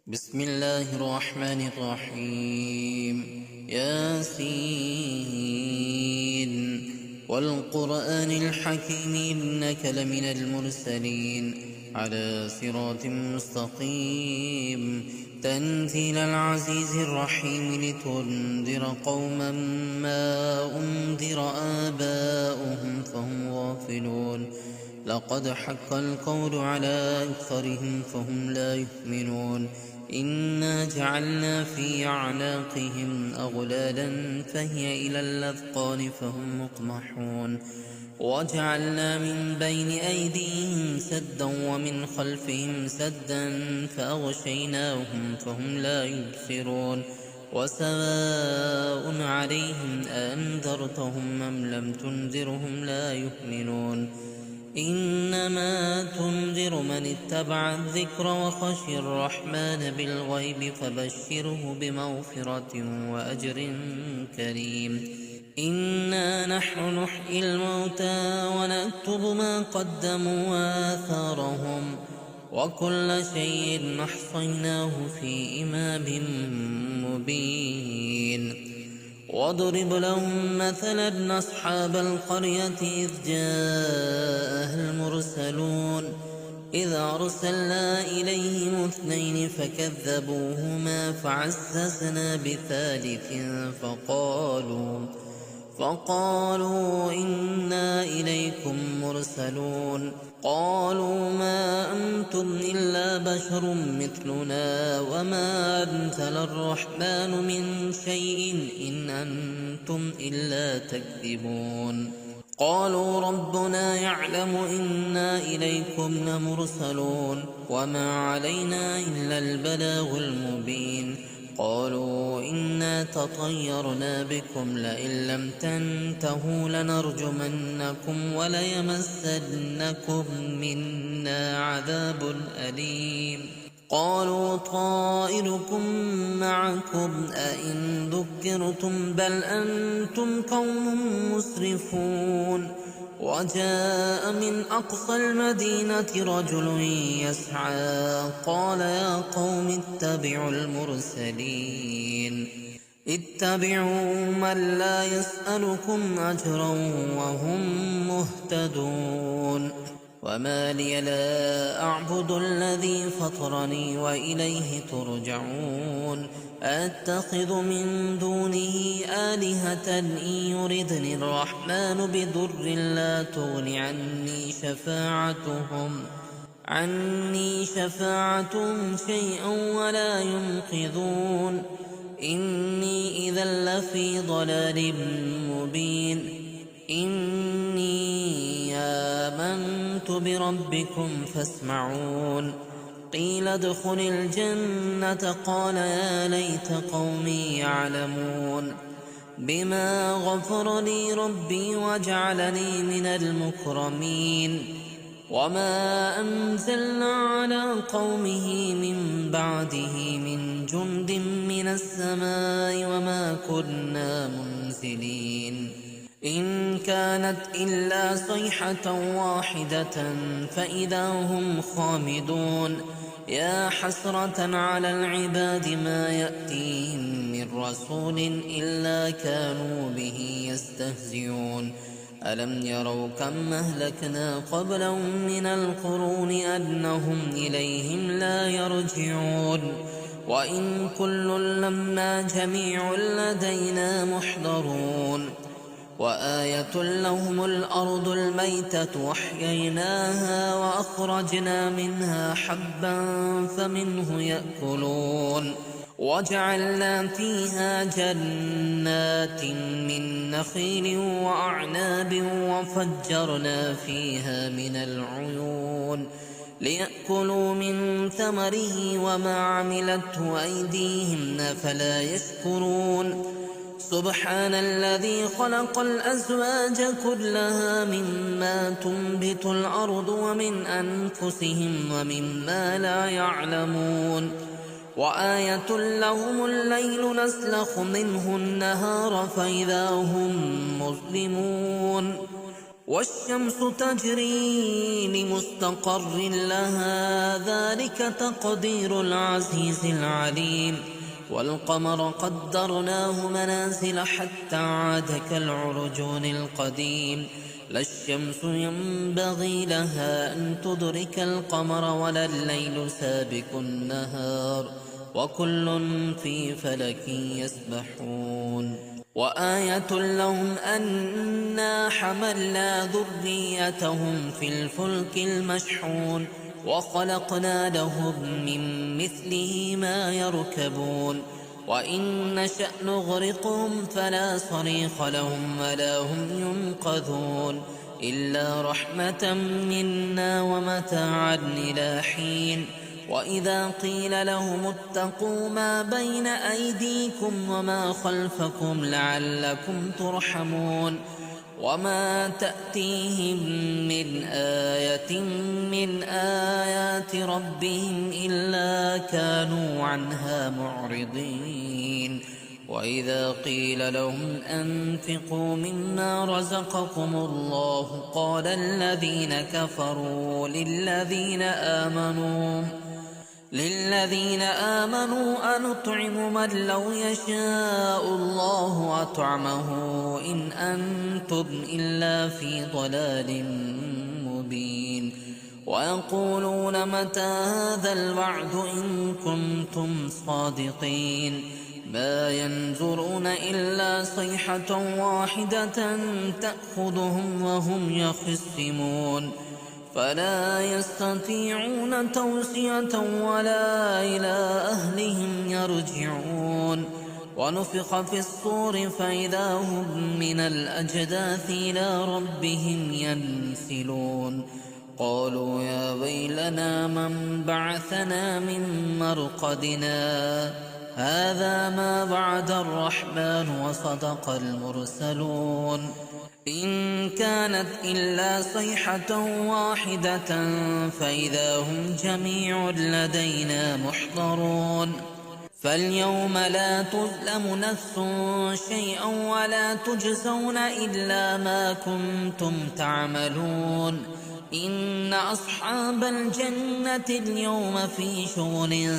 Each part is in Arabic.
بسم الله الرحمن الرحيم. ياسين والقرآن الحكيم إنك لمن المرسلين على صراط مستقيم تنزيل العزيز الرحيم لتنذر قوما ما أنذر آباؤهم فهم غافلون. لقد حق القول على أكثرهم فهم لا يؤمنون. إنا جعلنا في أعناقهم أغلالا فهي إلى الأذقان فهم مقمحون. وجعلنا من بين أيديهم سدا ومن خلفهم سدا فأغشيناهم فهم لا يبصرون. وسواء عليهم أأنذرتهم أم لم تنذرهم لا يؤمنون. إنما تنذر من اتبع الذكر وخشي الرحمن بالغيب فبشره بمغفرة وأجر كريم. إنا نحن نحيي الموتى ونكتب ما قدموا وآثارهم وكل شيء أحصيناه في إمام مبين. واضرب لهم مثلا أصحاب القرية إذ جاءها المرسلون إذ أرسلنا إليهم اثنين فكذبوهما فعززنا بثالث فقالوا إنا إليكم مرسلون. قالوا ما أنتم إلا بشر مثلنا وما أنزل الرحمن من شيء إن أنتم إلا تكذبون. قالوا ربنا يعلم إنا إليكم لمرسلون وما علينا إلا البلاغ المبين. قالوا إنا تطيرنا بكم لئن لم تنتهوا لنرجمنكم وليمسنكم منا عذاب أليم. قالوا طائركم معكم أئن ذكرتم بل أنتم قوم مسرفون. وجاء من أقصى المدينة رجل يسعى قال يا قوم اتبعوا المرسلين اتبعوا من لا يسألكم أجرا وهم مهتدون. وما لي لا أعبد الذي فطرني وإليه ترجعون. أتخذ من دونه آلهة إن يردني الرحمن بضر لا تغن عني شفاعتهم شيئا ولا ينقذون. إني إذا لفي ضلال مبين. إني آمنت بربكم فاسمعون. قيل ادخل الجنة قال يا ليت قومي يعلمون. بما غفر لي ربي وجعلني من المكرمين. وما أنزلنا على قومه من بعده من جند من السماء وما كنا منزلين. إن كانت إلا صيحة واحدة فإذا هم خامدون. يا حسرة على العباد ما يأتيهم من رسول إلا كانوا به يستهزئون. ألم يروا كم أهلكنا قبلهم من القرون أنهم إليهم لا يرجعون. وإن كل لما جميع لدينا محضرون. وآية لهم الأرض الميتة أحييناها وأخرجنا منها حبا فمنه يأكلون. وجعلنا فيها جنات من نخيل وأعناب وفجرنا فيها من العيون ليأكلوا من ثمره وما عملته أيديهم أفلا يشكرون. سبحان الذي خلق الأزواج كلها مما تنبت الأرض ومن أنفسهم ومما لا يعلمون. وآية لهم الليل نسلخ منه النهار فإذا هم مظلمون. والشمس تجري لمستقر لها ذلك تقدير العزيز العليم والقمر قدرناه منازل حتى عاد كالعرجون القديم لا الشمس ينبغي لها أن تدرك القمر ولا الليل سابق النهار وكل في فلك يسبحون وآية لهم أنا حملنا ذريتهم في الفلك المشحون وخلقنا لهم من مثله ما يركبون وإن نشأ نغرقهم فلا صريخ لهم ولا هم ينقذون إلا رحمة منا ومتاعا إلى حين وإذا قيل لهم اتقوا ما بين أيديكم وما خلفكم لعلكم ترحمون وما تأتيهم من آية من آيات ربهم إلا كانوا عنها معرضين وإذا قيل لهم أنفقوا مما رزقكم الله قال الذين كفروا للذين آمنوا أنطعم من لو يشاء الله أطعمه إن أنتم إلا في ضلال مبين ويقولون متى هذا الوعد إن كنتم صادقين ما ينظرون إلا صيحة واحدة تأخذهم وهم يخصمون فلا يستطيعون توصية ولا إلى أهلهم يرجعون ونفخ في الصور فإذا هم من الأجداث إلى ربهم ينسلون قالوا يا ويلنا من بعثنا من مرقدنا هذا ما وعد الرحمن وصدق المرسلون إن كانت إلا صيحة واحدة فإذا هم جميع لدينا محضرون فاليوم لا تظلم نفس شيئا ولا تجزون إلا ما كنتم تعملون إن أصحاب الجنة اليوم في شغل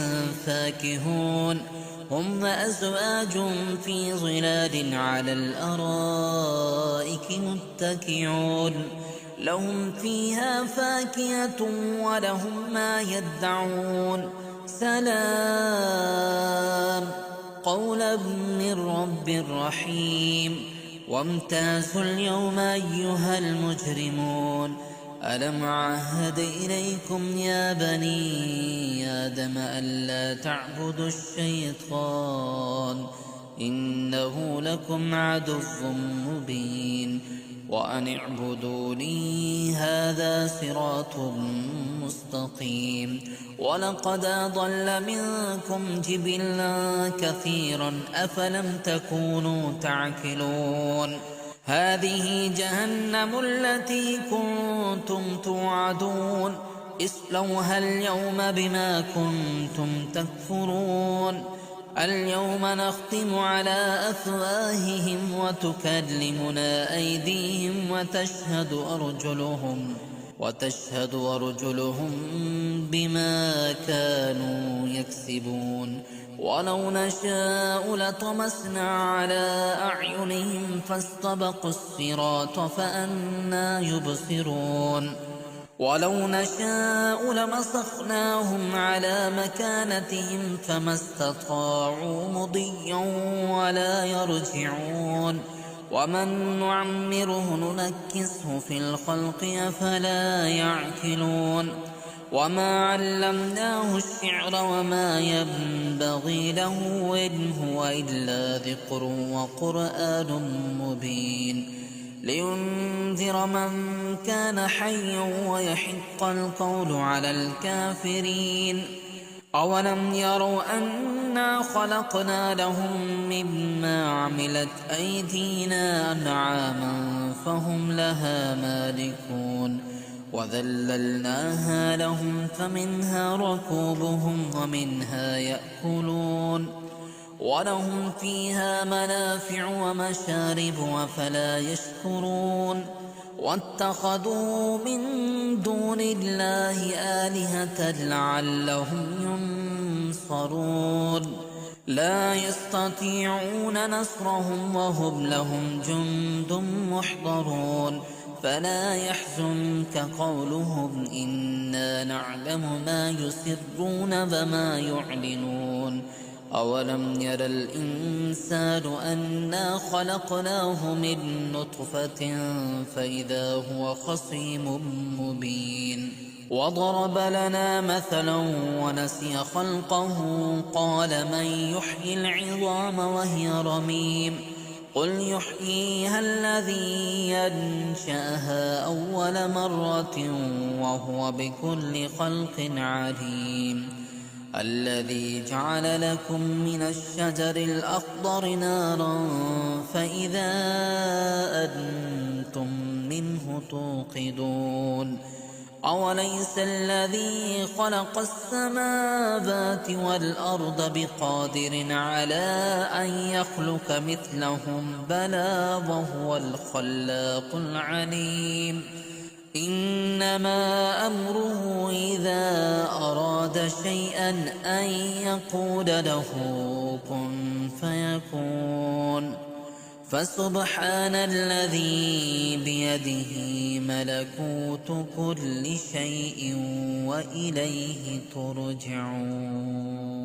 فاكهون هم وأزواج في ظلال على الأرائك متكئون لهم فيها فاكهة ولهم ما يدعون سلام قولا من رب رحيم وامتازوا اليوم أيها المجرمون ألم عهد إليكم يا بني آدم ألا تعبدوا الشيطان إنه لكم عدو مبين وأن اعبدوني هذا صراط مستقيم ولقد أضل منكم جبلا كثيرا أفلم تكونوا تعقلون هذه جهنم التي كنتم توعدون اصلوها اليوم بما كنتم تكفرون اليوم نختم على أفواههم وتكلمنا أيديهم وتشهد أرجلهم بما كانوا يكسبون ولو نشاء لطمسنا على أعينهم فاستبقوا الصراط فأنى يبصرون ولو نشاء لمسخناهم على مكانتهم فما استطاعوا مضيا ولا يرجعون ومن نعمره ننكسه في الخلق أفلا يعقلون وما علمناه الشعر وما ينبغي له إن هو إلا ذكر وقرآن مبين لينذر من كان حيا ويحق القول على الكافرين أولم يروا أنا خلقنا لهم مما عملت أيدينا أنعاما فهم لها مالكون وذللناها لهم فمنها ركوبهم ومنها يأكلون ولهم فيها منافع ومشارب أفلا يشكرون واتخذوا من دون الله آلهة لعلهم ينصرون لا يستطيعون نصرهم وهم لهم جند محضرون فلا يحزنك قولهم إنا نعلم ما يسرون وما يعلنون أولم ير الإنسان أنا خلقناه من نطفة فإذا هو خصيم مبين وضرب لنا مثلا ونسي خلقه قال من يحيي العظام وهي رميم قل يحييها الذي ينشأها أول مرة وهو بكل خلق عليم الذي جعل لكم من الشجر الأخضر نارا فإذا أنتم منه توقدون أوليس الذي خلق السماوات والأرض بقادر على أن يخلق مثلهم بلى وهو الخلاق العليم إنما أمره إذا أراد شيئا أن يقول له كن فيكون فسبحان الذي بيده ملكوت كل شيء وإليه ترجعون